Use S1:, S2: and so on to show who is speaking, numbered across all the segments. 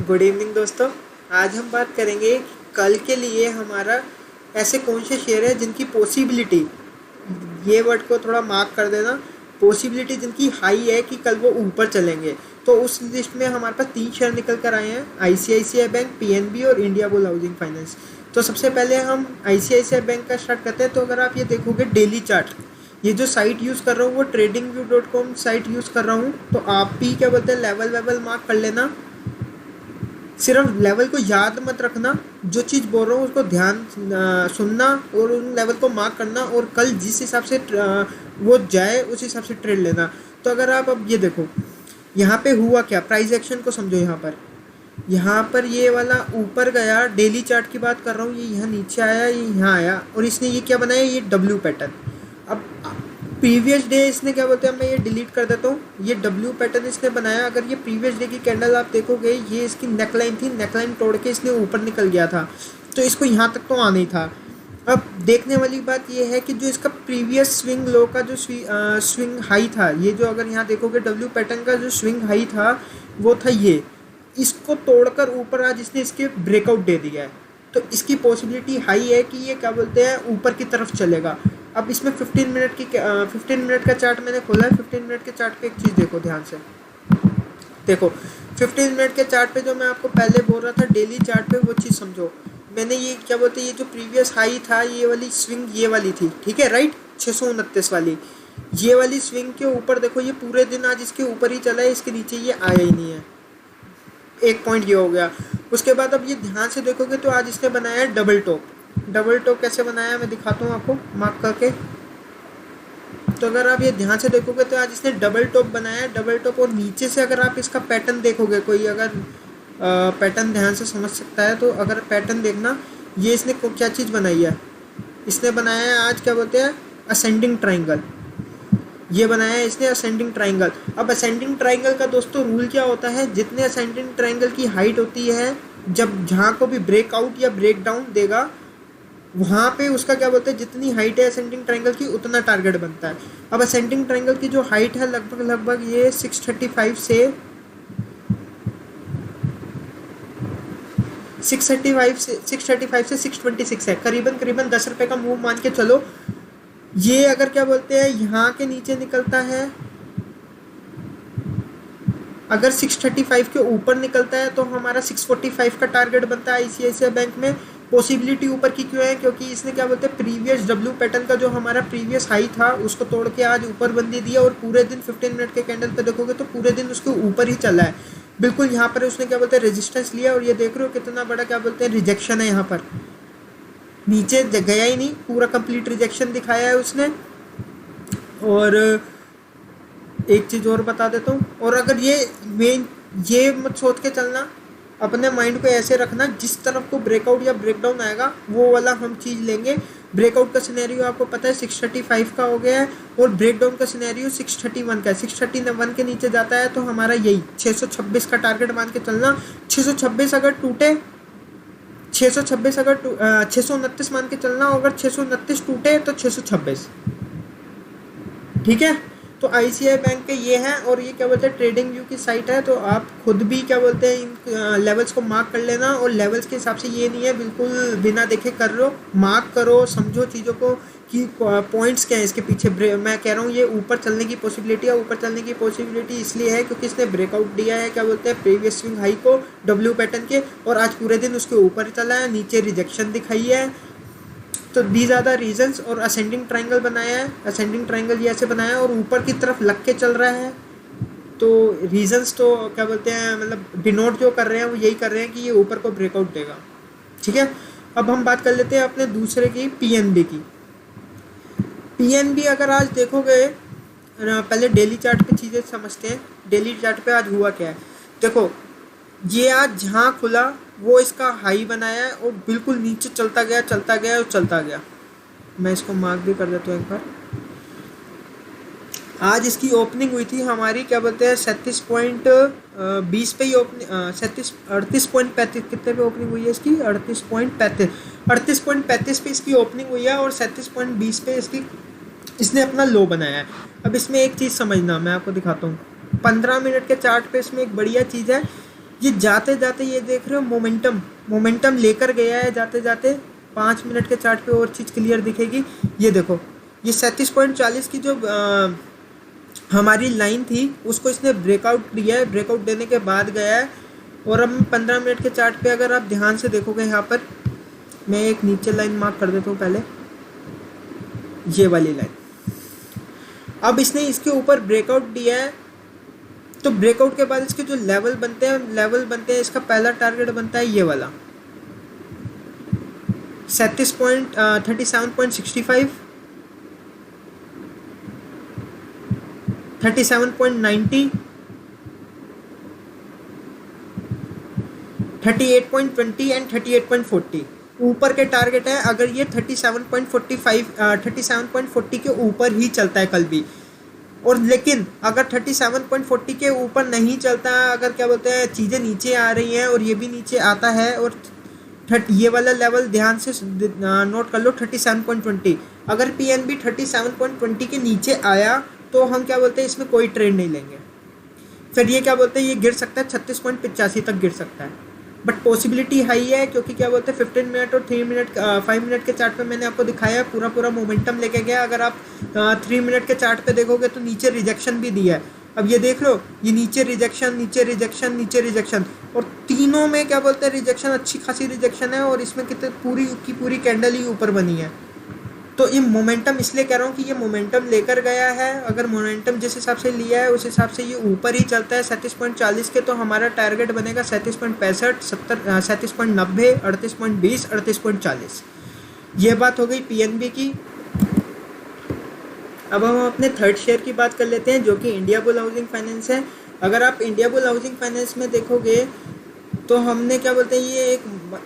S1: Good evening दोस्तों। आज हम बात करेंगे कल के लिए हमारा ऐसे कौन से शेयर है जिनकी पॉसिबिलिटी, ये वर्ड को थोड़ा मार्क कर देना, पॉसिबिलिटी जिनकी हाई है कि कल वो ऊपर चलेंगे। तो उस लिस्ट में हमारे पास 3 शेयर निकल कर आए हैं, आईसीआईसीआई बैंक, पीएनबी और इंडिया बुल हाउसिंग फाइनेंस। तो सबसे पहले हम आईसीआईसीआई बैंक का स्टार्ट करते हैं। तो अगर आप ये देखोगे डेली चार्ट, ये जो साइट यूज़ कर रहा हूँ वो tradingview.com साइट यूज़ कर रहा हूँ। तो आप भी क्या बोलते हैं लेवल मार्क कर लेना। सिर्फ लेवल को याद मत रखना, जो चीज़ बोल रहा हूँ उसको ध्यान सुनना और उन लेवल को मार्क करना, और कल जिस हिसाब से वो जाए उस हिसाब से ट्रेड लेना। तो अगर आप अब ये देखो यहाँ पे हुआ क्या, प्राइस एक्शन को समझो। यहाँ पर ये वाला ऊपर गया, डेली चार्ट की बात कर रहा हूँ, ये यहाँ नीचे आया, ये यहाँ आया, और इसने ये क्या बनाया, ये डब्ल्यू पैटर्न। अब प्रीवियस डे इसने क्या बोलते हैं, मैं ये डिलीट कर देता हूँ, ये डब्ल्यू पैटर्न इसने बनाया। अगर ये प्रीवियस डे की कैंडल आप देखोगे, ये इसकी नेकलाइन थी, नेकलाइन तोड़ के इसने ऊपर निकल गया था, तो इसको यहाँ तक तो आना ही था। अब देखने वाली बात ये है कि जो इसका प्रीवियस स्विंग लो का जो स्विंग हाई था, ये जो अगर यहाँ देखोगे डब्ल्यू पैटर्न का जो स्विंग हाई था वो था ये, इसको तोड़कर ऊपर आज इसने इसके ब्रेकआउट दे दिया है। तो इसकी पॉसिबिलिटी हाई है कि ये क्या बोलते हैं ऊपर की तरफ चलेगा। अब इसमें 15 मिनट का चार्ट मैंने खोला है। 15 मिनट के चार्ट पे एक चीज़ देखो ध्यान से, देखो 15 मिनट के चार्ट पे जो मैं आपको पहले बोल रहा था डेली चार्ट पे, वो चीज़ समझो। मैंने ये क्या बोलते हैं, ये जो प्रीवियस हाई था, ये वाली स्विंग ये वाली थी, ठीक है, राइट, 629 वाली, ये वाली स्विंग के ऊपर देखो, ये पूरे दिन आज इसके ऊपर ही चला है, इसके नीचे ये आया ही नहीं है। एक पॉइंट ये हो गया। उसके बाद अब ये ध्यान से देखोगे तो आज इसने बनाया है डबल टॉप। डबल टॉप कैसे बनाया है मैं दिखाता हूँ आपको मार्क करके। तो अगर आप ये ध्यान से देखोगे तो आज इसने डबल टॉप बनाया है, डबल टॉप। और नीचे से अगर आप इसका पैटर्न देखोगे, कोई अगर पैटर्न ध्यान से समझ सकता है तो अगर पैटर्न देखना, ये इसने क्या चीज़ बनाई है, इसने बनाया है आज क्या बोलते हैं असेंडिंग ट्राइंगल। ये बनाया है इसने असेंडिंग ट्राइंगल। अब असेंडिंग ट्राइंगल का दोस्तों रूल क्या होता है, जितने असेंडिंग ट्राइंगल की हाइट होती है, जब जहाँ को भी ब्रेकआउट या ब्रेक डाउन देगा, वहाँ पे उसका क्या बोलते हैं, जितनी हाइट है असेंडिंग ट्राइंगल की उतना टारगेट बनता है। अब असेंडिंग ट्राइंगल की जो हाइट है लगभग ये 635 से 626 है, करीबन 10 रुपये का मूव मान के चलो। ये अगर क्या बोलते हैं यहाँ के नीचे निकलता है, अगर 635 के ऊपर निकलता है तो हमारा 645 का टारगेट बनता है आईसीआईसीआई बैंक में। पॉसिबिलिटी ऊपर की क्यों है, क्योंकि इसने क्या बोलते हैं प्रीवियस डब्ल्यू पैटर्न का जो हमारा प्रीवियस हाई था उसको तोड़ के आज ऊपर बंदी दिया, और पूरे दिन 15 मिनट के कैंडल पे देखोगे तो पूरे दिन उसके ऊपर ही चला है। बिल्कुल यहाँ पर उसने क्या बोलते हैं रेजिस्टेंस लिया, और ये देख रहे हो कितना बड़ा क्या बोलते हैं रिजेक्शन है। यहाँ पर नीचे गया ही नहीं, पूरा कंप्लीट रिजेक्शन दिखाया है उसने। और एक चीज़ और बता देता हूँ, और अगर ये मत सोच के चलना, अपने माइंड को ऐसे रखना, जिस तरफ को ब्रेकआउट या ब्रेकडाउन आएगा वो वाला हम चीज़ लेंगे। ब्रेकआउट का सिनेरियो आपको पता है 635 का हो गया है, और ब्रेकडाउन का सिनेरियो 631 का है। 631 के नीचे जाता है तो हमारा यही 626 का टारगेट मान के चलना। 626 अगर टूटे, 629 मान के चलना, अगर 629 टूटे तो 626, ठीक है। तो आईसीआई बैंक के ये हैं, और ये क्या बोलते हैं ट्रेडिंग व्यू की साइट है, तो आप खुद भी क्या बोलते हैं इन लेवल्स को मार्क कर लेना। और लेवल्स के हिसाब से ये नहीं है बिल्कुल बिना देखे कर लो, मार्क करो, समझो चीज़ों को कि पॉइंट्स क्या है इसके पीछे। मैं कह रहा हूँ ये ऊपर चलने की पॉसिबिलिटी है, ऊपर चलने की पॉसिबिलिटी इसलिए है क्योंकि इसने ब्रेकआउट दिया है क्या बोलते हैं प्रीवियस स्विंग हाई को डब्ल्यू पैटर्न के, और आज पूरे दिन उसके ऊपर चला है, नीचे रिजेक्शन दिखाई है। तो दीज आर द रीजंस। और असेंडिंग ट्राइंगल बनाया है, असेंडिंग ट्राइंगल ये ऐसे बनाया है और ऊपर की तरफ लग के चल रहा है। तो रीजंस तो क्या बोलते हैं मतलब डिनोट जो कर रहे हैं वो यही कर रहे हैं कि ये ऊपर को ब्रेकआउट देगा, ठीक है। अब हम बात कर लेते हैं अपने दूसरे की, पीएनबी की। पीएनबी अगर आज देखोगे, पहले डेली चार्ट पे चीज़ें समझते हैं। डेली चार्ट पे आज हुआ क्या है, देखो ये आज जहाँ खुला वो इसका हाई बनाया है, और बिल्कुल नीचे चलता गया। मैं इसको मार्क भी कर देता हूँ एक बार। आज इसकी ओपनिंग हुई थी हमारी क्या बोलते हैं 37.20 पे ही ओपनिंग, 38.35 कितने पे ओपनिंग हुई है इसकी, 38.35 पे इसकी ओपनिंग हुई है, और 37.20 पे इसने अपना लो बनाया है। अब इसमें एक चीज़ समझना, मैं आपको दिखाता हूँ 15 मिनट के चार्ट पे। इसमें एक बढ़िया चीज़ है, ये जाते जाते ये देख रहे हो मोमेंटम, मोमेंटम लेकर गया है जाते जाते। 5 मिनट के चार्ट पे और चीज़ क्लियर दिखेगी। ये देखो, ये 37.40 की जो हमारी लाइन थी उसको इसने ब्रेकआउट दिया है, ब्रेकआउट देने के बाद गया है। और अब 15 मिनट के चार्ट पे अगर आप ध्यान से देखोगे, यहाँ पर मैं एक नीचे लाइन मार्क कर देता हूँ पहले, ये वाली लाइन। अब इसने इसके ऊपर ब्रेकआउट दिया है, तो ब्रेकआउट के बाद इसके जो लेवल बनते हैं इसका पहला टारगेट बनता है ये वाला 37.65, 37.90, 38.20 एंड 38.40 ऊपर के टारगेट है। अगर ये 37.40 के ऊपर ही चलता है कल भी, और लेकिन अगर 37.40 के ऊपर नहीं चलता, अगर क्या बोलते हैं चीज़ें नीचे आ रही हैं और ये भी नीचे आता है, और ये वाला लेवल ध्यान से नोट कर लो 37.20, अगर पीएनबी 37.20 के नीचे आया तो हम क्या बोलते हैं इसमें कोई ट्रेड नहीं लेंगे। फिर ये क्या बोलते हैं ये गिर सकता है 36.85 तक गिर सकता है, बट पॉसिबिलिटी हाई है, क्योंकि क्या बोलते हैं 15 मिनट और 5 मिनट के चार्ट पे मैंने आपको दिखाया है पूरा मोमेंटम लेके गया। अगर आप 3 मिनट के चार्ट पे देखोगे तो नीचे रिजेक्शन भी दिया है। अब ये देख लो, ये नीचे रिजेक्शन, नीचे रिजेक्शन, नीचे रिजेक्शन, और तीनों में क्या बोलते हैं रिजेक्शन, अच्छी खासी रिजेक्शन है, और इसमें कितने पूरी की पूरी कैंडल ही ऊपर बनी है। तो ये मोमेंटम इसलिए कह रहा हूँ कि ये मोमेंटम लेकर गया है। अगर मोमेंटम जिस हिसाब से लिया है उस हिसाब से ये ऊपर ही चलता है 37.40 के, तो हमारा टारगेट बनेगा 37.65, 70, 37.90, 38.20, 38.40। ये बात हो गई पीएनबी की। अब हम अपने थर्ड शेयर की बात कर लेते हैं, जो कि इंडिया बुल हाउसिंग फाइनेंस है। अगर आप इंडिया बुल हाउसिंग फाइनेंस में देखोगे तो हमने क्या बोलते हैं ये एक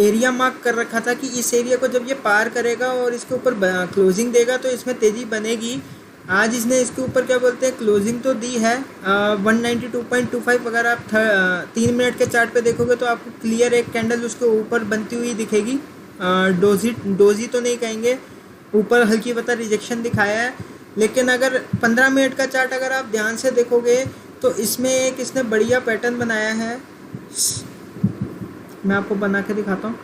S1: एरिया मार्क कर रखा था कि इस एरिया को जब ये पार करेगा और इसके ऊपर क्लोजिंग देगा तो इसमें तेज़ी बनेगी। आज इसने इसके ऊपर क्या बोलते हैं क्लोजिंग तो दी है 192.25। अगर आप 3 मिनट के चार्ट पे देखोगे तो आपको क्लियर एक कैंडल उसके ऊपर बनती हुई दिखेगी। डोजी तो नहीं कहेंगे, ऊपर हल्की पता रिजेक्शन दिखाया है। लेकिन अगर 15 मिनट का चार्ट अगर आप ध्यान से देखोगे तो इसमें एक इसने बढ़िया पैटर्न बनाया है, मैं आपको बना के दिखाता हूँ।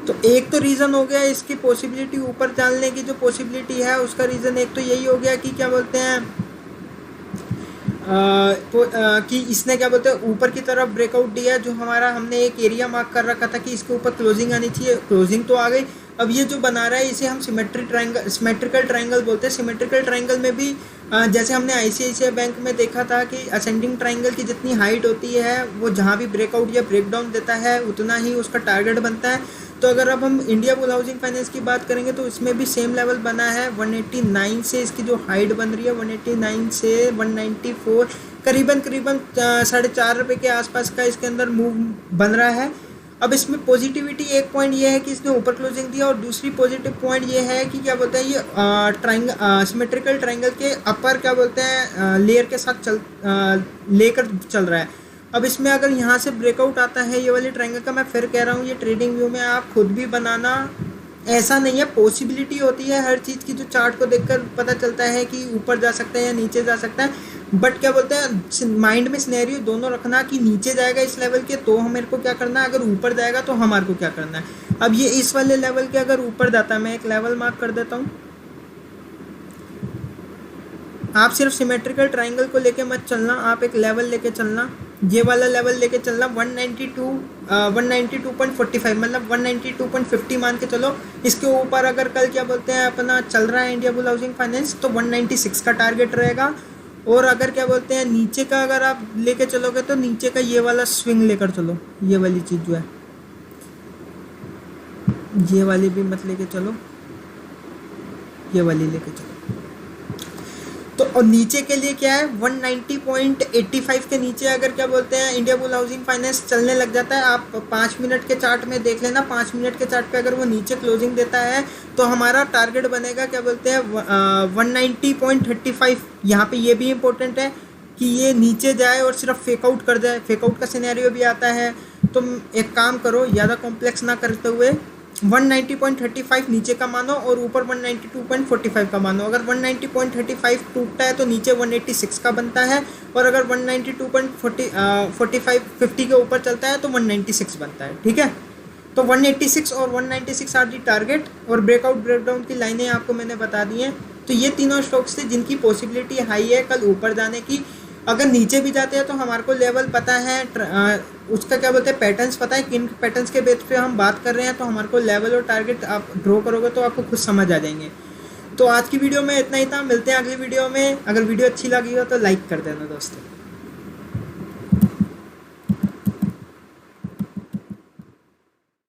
S1: तो एक तो रीज़न हो गया इसकी पॉसिबिलिटी ऊपर डालने की, जो पॉसिबिलिटी है उसका रीज़न एक तो यही हो गया कि क्या बोलते हैं कि इसने क्या बोलते हैं ऊपर की तरफ ब्रेकआउट दिया, जो हमारा हमने एक एरिया मार्क कर रखा था कि इसके ऊपर क्लोजिंग आनी चाहिए, क्लोजिंग तो आ गई। अब ये जो बना रहा है इसे हम सिमेट्रिकल ट्रायंगल बोलते हैं। सिमेट्रिकल ट्रायंगल में भी जैसे हमने आईसीआईसीआई बैंक में देखा था कि असेंडिंग ट्रायंगल की जितनी हाइट होती है वो जहाँ भी ब्रेकआउट या ब्रेकडाउन देता है उतना ही उसका टारगेट बनता है। तो अगर अब हम इंडिया बुल हाउसिंग फाइनेंस की बात करेंगे तो इसमें भी सेम लेवल बना है 189 से, इसकी जो हाइट बन रही है 189 से 194, करीबन 4.5 रुपये के आसपास का इसके अंदर मूव बन रहा है। अब इसमें पॉजिटिविटी एक पॉइंट ये है कि इसने ऊपर क्लोजिंग दिया, और दूसरी पॉजिटिव पॉइंट ये है कि क्या बोलते हैं ये सिमेट्रिकल ट्रायंगल के अपर क्या बोलते हैं लेयर के साथ लेकर चल रहा है। अब इसमें अगर यहाँ से ब्रेकआउट आता है ये वाली ट्रायंगल का, मैं फिर कह रहा हूँ ये ट्रेडिंग व्यू में आप खुद भी बनाना, ऐसा नहीं है, पॉसिबिलिटी होती है हर चीज़ की, जो चार्ट को देखकर पता चलता है कि ऊपर जा सकता है या नीचे जा सकता है। बट क्या बोलते हैं माइंड में सिनेरियो दोनों रखना कि नीचे जाएगा इस लेवल के तो हमारे को क्या करना है, अगर ऊपर जाएगा तो हमारे को क्या करना है। अब ये इस वाले लेवल के अगर ऊपर जाता है, मैं एक लेवल मार्क कर देता हूँ, आप सिर्फ सिमेट्रिकल ट्रायंगल को लेके मत चलना, आप एक लेवल लेके चलना, ये वाला लेवल लेके चलना 192.45, मतलब 192.50 मान के चलो। इसके ऊपर अगर कल क्या बोलते हैं अपना चल रहा है इंडिया बुल हाउसिंग फाइनेंस तो 196 का टारगेट रहेगा। और अगर क्या बोलते हैं नीचे का अगर आप लेके चलोगे तो नीचे का ये वाला स्विंग लेकर चलो, ये वाली चीज़ जो है ये वाली भी मत लेके चलो, ये वाली लेके चलो। तो और नीचे के लिए क्या है 190.85 के नीचे अगर क्या बोलते हैं इंडिया बुल हाउसिंग फाइनेंस चलने लग जाता है, आप 5 मिनट के चार्ट में देख लेना, 5 मिनट के चार्ट पे अगर वो नीचे क्लोजिंग देता है तो हमारा टारगेट बनेगा क्या बोलते हैं 190.35। यहाँ पे ये भी इम्पोर्टेंट है कि ये नीचे जाए और सिर्फ फेकआउट कर जाए, फेकआउट का सिनेरियो भी आता है। तो एक काम करो, ज़्यादा कॉम्प्लेक्स ना करते हुए 190.35 नीचे का मानो और ऊपर 192.45 का मानो। अगर 190.35 टूटता है तो नीचे 186 का बनता है, और अगर 192.50 के ऊपर चलता है तो 196 बनता है। ठीक है, तो 186 और 196 आर दी टारगेट, और ब्रेकआउट ब्रेकडाउन की लाइनें आपको मैंने बता दी हैं। तो ये तीनों स्टॉक्स थे जिनकी पॉसिबिलिटी हाई है कल ऊपर जाने की। अगर नीचे भी जाते हैं तो हमारे को लेवल पता है, उसका क्या बोलते हैं, पैटर्न्स पता है, किन पैटर्न्स के बेस पे हम बात कर रहे हैं, तो हमारे को लेवल और टारगेट आप ड्रॉ करोगे तो आपको खुद समझ आ जाएंगे। तो आज की वीडियो में इतना ही था, मिलते हैं अगली वीडियो में। अगर वीडियो अच्छी लगी हो तो लाइक कर देना दोस्तों।